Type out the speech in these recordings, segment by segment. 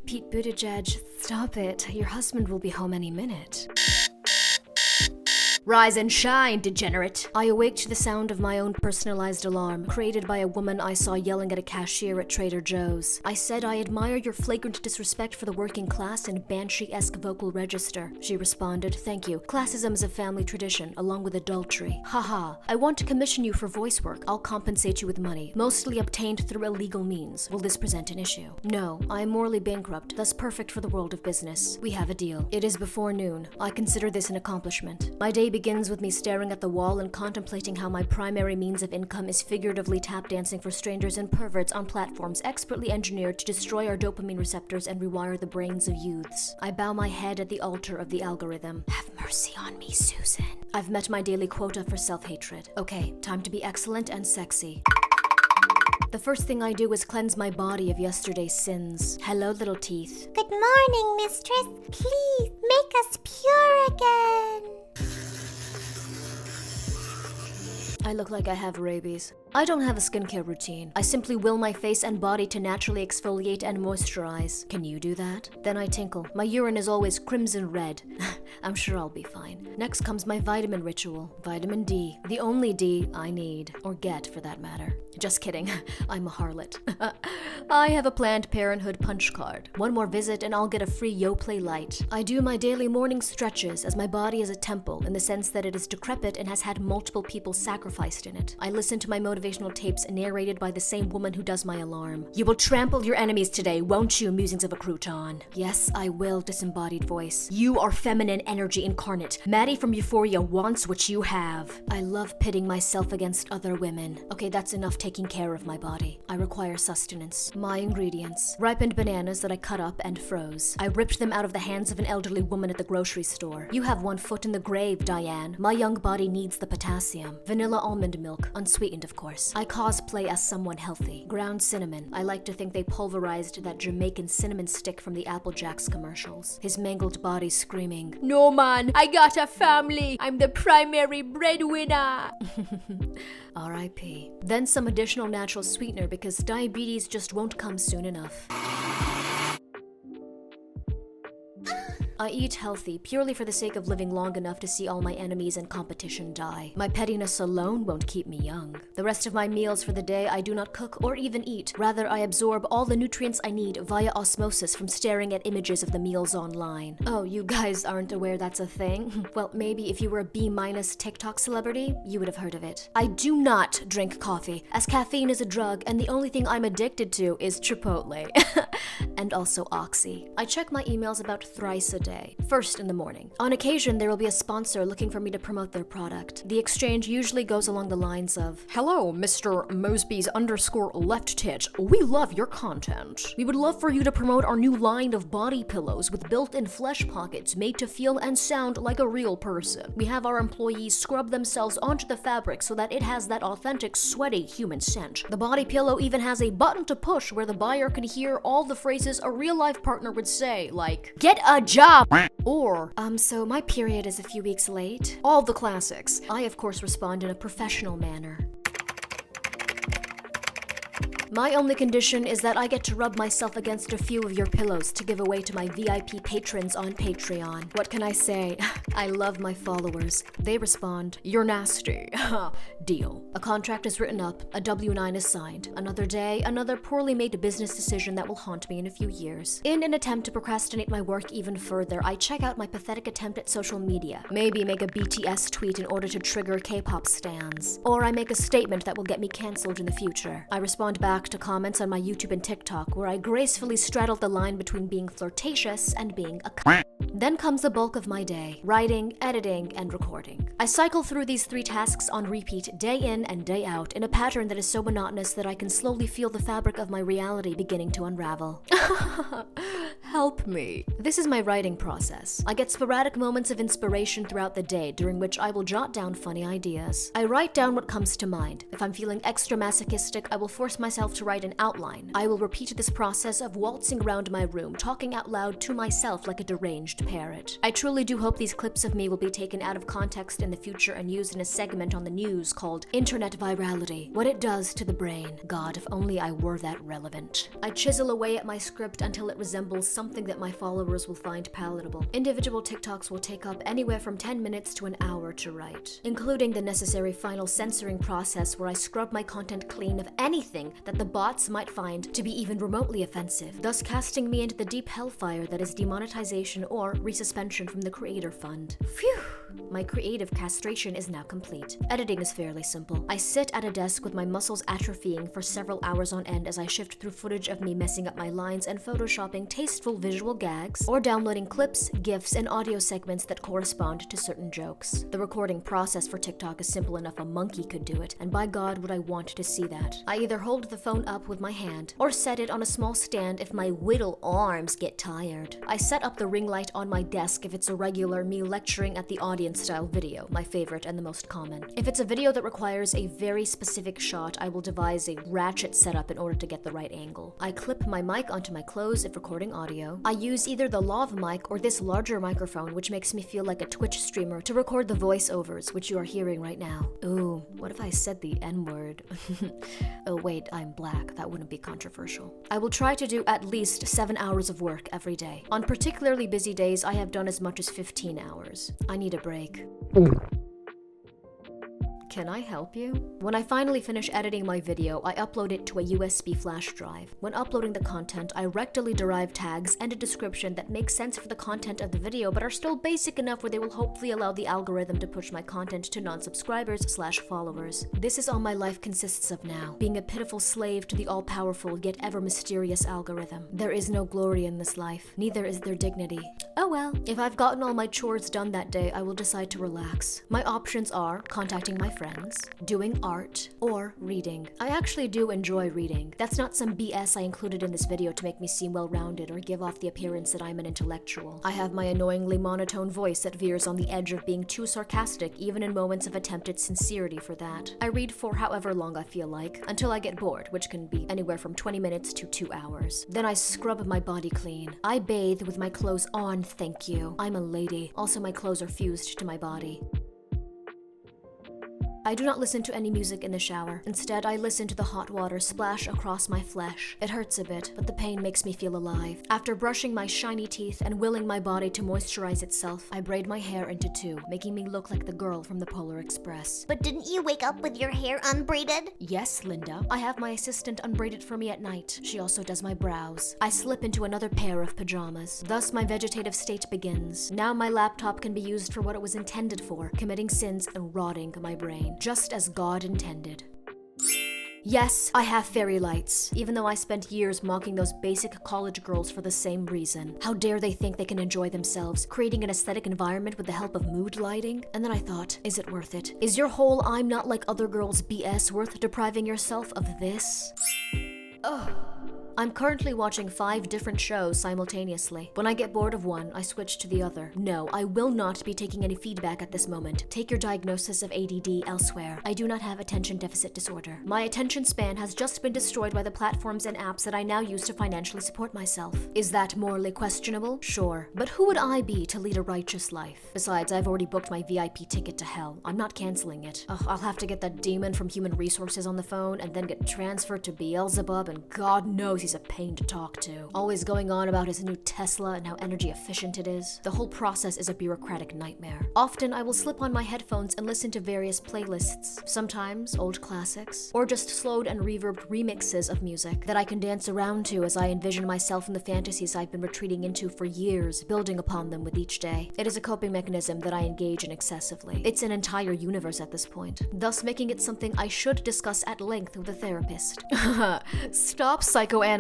Pete Buttigieg, stop it. Your husband will be home any minute. Rise and shine, degenerate! I awake to the sound of my own personalized alarm, created by a woman I saw yelling at a cashier at Trader Joe's. I said I admire your flagrant disrespect for the working class and banshee-esque vocal register. She responded, thank you. Classism is a family tradition, along with adultery. Haha. I want to commission you for voice work. I'll compensate you with money, mostly obtained through illegal means. Will this present an issue? No, I am morally bankrupt, thus perfect for the world of business. We have a deal. It is before noon. I consider this an accomplishment. My day begins with me staring at the wall and contemplating how my primary means of income is figuratively tap dancing for strangers and perverts on platforms expertly engineered to destroy our dopamine receptors and rewire the brains of youths. I bow my head at the altar of the algorithm. Have mercy on me, Susan. I've met my daily quota for self-hatred. Okay, time to be excellent and sexy. The first thing I do is cleanse my body of yesterday's sins. Hello, little teeth. Good morning, mistress. Please, make us pure again. I look like I have rabies. I don't have a skincare routine. I simply will my face and body to naturally exfoliate and moisturize. Can you do that? Then I tinkle. My urine is always crimson red. I'm sure I'll be fine. Next comes my vitamin ritual. Vitamin D. The only D I need. Or get, for that matter. Just kidding. I'm a harlot. I have a Planned Parenthood punch card. One more visit and I'll get a free YoPlay light. I do my daily morning stretches as my body is a temple in the sense that it is decrepit and has had multiple people sacrificed in it. I listen to my motivational tapes narrated by the same woman who does my alarm. You will trample your enemies today, won't you, Musings of a Crouton? Yes, I will, disembodied voice. You are feminine energy incarnate. Maddie from Euphoria wants what you have. I love pitting myself against other women. Okay, that's enough taking care of my body. I require sustenance. My ingredients. Ripened bananas that I cut up and froze. I ripped them out of the hands of an elderly woman at the grocery store. You have one foot in the grave, Diane. My young body needs the potassium. Vanilla almond milk, unsweetened of course. I cosplay as someone healthy. Ground cinnamon. I like to think they pulverized that Jamaican cinnamon stick from the Apple Jacks commercials. His mangled body screaming, "No man, I got a family. I'm the primary breadwinner." R.I.P. Then some additional natural sweetener because diabetes just won't come soon enough. I eat healthy purely for the sake of living long enough to see all my enemies and competition die. My pettiness alone won't keep me young. The rest of my meals for the day I do not cook or even eat. Rather, I absorb all the nutrients I need via osmosis from staring at images of the meals online. Oh, you guys aren't aware that's a thing? Well, maybe if you were a B- TikTok celebrity, you would have heard of it. I do not drink coffee, as caffeine is a drug and the only thing I'm addicted to is Chipotle. And also Oxy. I check my emails about thrice a day. First in the morning. On occasion, there will be a sponsor looking for me to promote their product. The exchange usually goes along the lines of, "Hello, mr.mosebyslefttit. We love your content. We would love for you to promote our new line of body pillows with built-in flesh pockets made to feel and sound like a real person. We have our employees scrub themselves onto the fabric so that it has that authentic, sweaty human scent. The body pillow even has a button to push where the buyer can hear all the phrases a real-life partner would say, like, 'Get a job!' Or, so my period is a few weeks late." All the classics. I, of course, respond in a professional manner. My only condition is that I get to rub myself against a few of your pillows to give away to my VIP patrons on Patreon. What can I say? I love my followers. They respond, "You're nasty." Deal. A contract is written up, a W-9 is signed. Another day, another poorly made business decision that will haunt me in a few years. In an attempt to procrastinate my work even further, I check out my pathetic attempt at social media. Maybe make a BTS tweet in order to trigger K-pop stans. Or I make a statement that will get me cancelled in the future. I respond back to comments on my YouTube and TikTok where I gracefully straddle the line between being flirtatious and being a Then comes the bulk of my day, writing, editing, and recording. I cycle through these 3 tasks on repeat day in and day out in a pattern that is so monotonous that I can slowly feel the fabric of my reality beginning to unravel. Help me. This is my writing process. I get sporadic moments of inspiration throughout the day during which I will jot down funny ideas. I write down what comes to mind. If I'm feeling extra masochistic, I will force myself to write an outline. I will repeat this process of waltzing around my room, talking out loud to myself like a deranged repair it. I truly do hope these clips of me will be taken out of context in the future and used in a segment on the news called Internet Virality. What it does to the brain. God, if only I were that relevant. I chisel away at my script until it resembles something that my followers will find palatable. Individual TikToks will take up anywhere from 10 minutes to an hour to write, including the necessary final censoring process where I scrub my content clean of anything that the bots might find to be even remotely offensive, thus casting me into the deep hellfire that is demonetization or resuspension from the creator fund. Phew! My creative castration is now complete. Editing is fairly simple. I sit at a desk with my muscles atrophying for several hours on end as I shift through footage of me messing up my lines and photoshopping tasteful visual gags, or downloading clips, GIFs, and audio segments that correspond to certain jokes. The recording process for TikTok is simple enough a monkey could do it, and by God would I want to see that. I either hold the phone up with my hand, or set it on a small stand if my whittle arms get tired. I set up the ring light on my desk if it's a regular me lecturing at the audience style video, my favorite and the most common. If it's a video that requires a very specific shot, I will devise a ratchet setup in order to get the right angle. I clip my mic onto my clothes if recording audio. I use either the lav mic or this larger microphone, which makes me feel like a Twitch streamer, to record the voiceovers, which you are hearing right now. Ooh, what if I said the N-word? Oh wait, I'm black. That wouldn't be controversial. I will try to do at least 7 hours of work every day. On particularly busy days, I have done as much as 15 hours. I need a break. Can I help you? When I finally finish editing my video, I upload it to a USB flash drive. When uploading the content, I rectally derive tags and a description that makes sense for the content of the video but are still basic enough where they will hopefully allow the algorithm to push my content to non-subscribers/followers. This is all my life consists of now, being a pitiful slave to the all-powerful yet ever-mysterious algorithm. There is no glory in this life, neither is there dignity. Oh well, if I've gotten all my chores done that day, I will decide to relax. My options are contacting my friends, doing art, or reading. I actually do enjoy reading. That's not some BS I included in this video to make me seem well-rounded or give off the appearance that I'm an intellectual. I have my annoyingly monotone voice that veers on the edge of being too sarcastic even in moments of attempted sincerity for that. I read for however long I feel like, until I get bored, which can be anywhere from 20 minutes to 2 hours. Then I scrub my body clean. I bathe with my clothes on, thank you. I'm a lady. Also, my clothes are fused to my body. I do not listen to any music in the shower. Instead, I listen to the hot water splash across my flesh. It hurts a bit, but the pain makes me feel alive. After brushing my shiny teeth and willing my body to moisturize itself, I braid my hair into 2, making me look like the girl from the Polar Express. But didn't you wake up with your hair unbraided? Yes, Linda. I have my assistant unbraid it for me at night. She also does my brows. I slip into another pair of pajamas. Thus, my vegetative state begins. Now my laptop can be used for what it was intended for, committing sins and rotting my brain. Just as God intended. Yes, I have fairy lights, even though I spent years mocking those basic college girls for the same reason. How dare they think they can enjoy themselves, creating an aesthetic environment with the help of mood lighting? And then I thought, is it worth it? Is your whole I'm not like other girls BS worth depriving yourself of this? Ugh. I'm currently watching 5 different shows simultaneously. When I get bored of one, I switch to the other. No, I will not be taking any feedback at this moment. Take your diagnosis of ADD elsewhere. I do not have attention deficit disorder. My attention span has just been destroyed by the platforms and apps that I now use to financially support myself. Is that morally questionable? Sure. But who would I be to lead a righteous life? Besides, I've already booked my VIP ticket to hell. I'm not canceling it. Ugh, I'll have to get that demon from Human Resources on the phone and then get transferred to Beelzebub, and God knows he's a pain to talk to. Always going on about his new Tesla and how energy efficient it is. The whole process is a bureaucratic nightmare. Often I will slip on my headphones and listen to various playlists, sometimes old classics, or just slowed and reverbed remixes of music that I can dance around to as I envision myself in the fantasies I've been retreating into for years, building upon them with each day. It is a coping mechanism that I engage in excessively. It's an entire universe at this point, thus making it something I should discuss at length with a therapist. Stop psychoanalyzing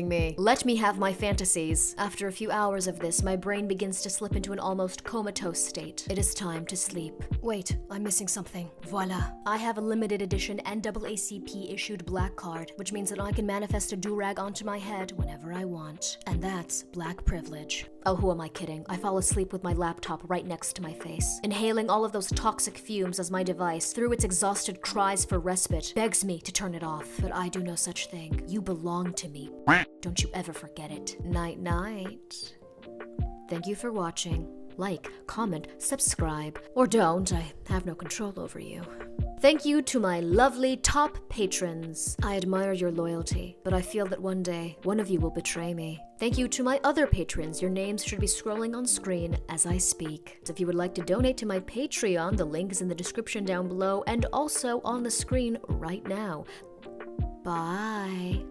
me. Let me have my fantasies. After a few hours of this, my brain begins to slip into an almost comatose state. It is time to sleep. Wait, I'm missing something. Voila. I have a limited edition NAACP issued black card, which means that I can manifest a do-rag onto my head whenever I want. And that's black privilege. Oh, who am I kidding? I fall asleep with my laptop right next to my face, inhaling all of those toxic fumes as my device, through its exhausted cries for respite, begs me to turn it off. But I do no such thing. You belong to me. Don't you ever forget it. Night-night. Thank you for watching. Like, comment, subscribe, or don't. I have no control over you. Thank you to my lovely top patrons. I admire your loyalty, but I feel that one day, one of you will betray me. Thank you to my other patrons. Your names should be scrolling on screen as I speak. If you would like to donate to my Patreon, the link is in the description down below and also on the screen right now. Bye.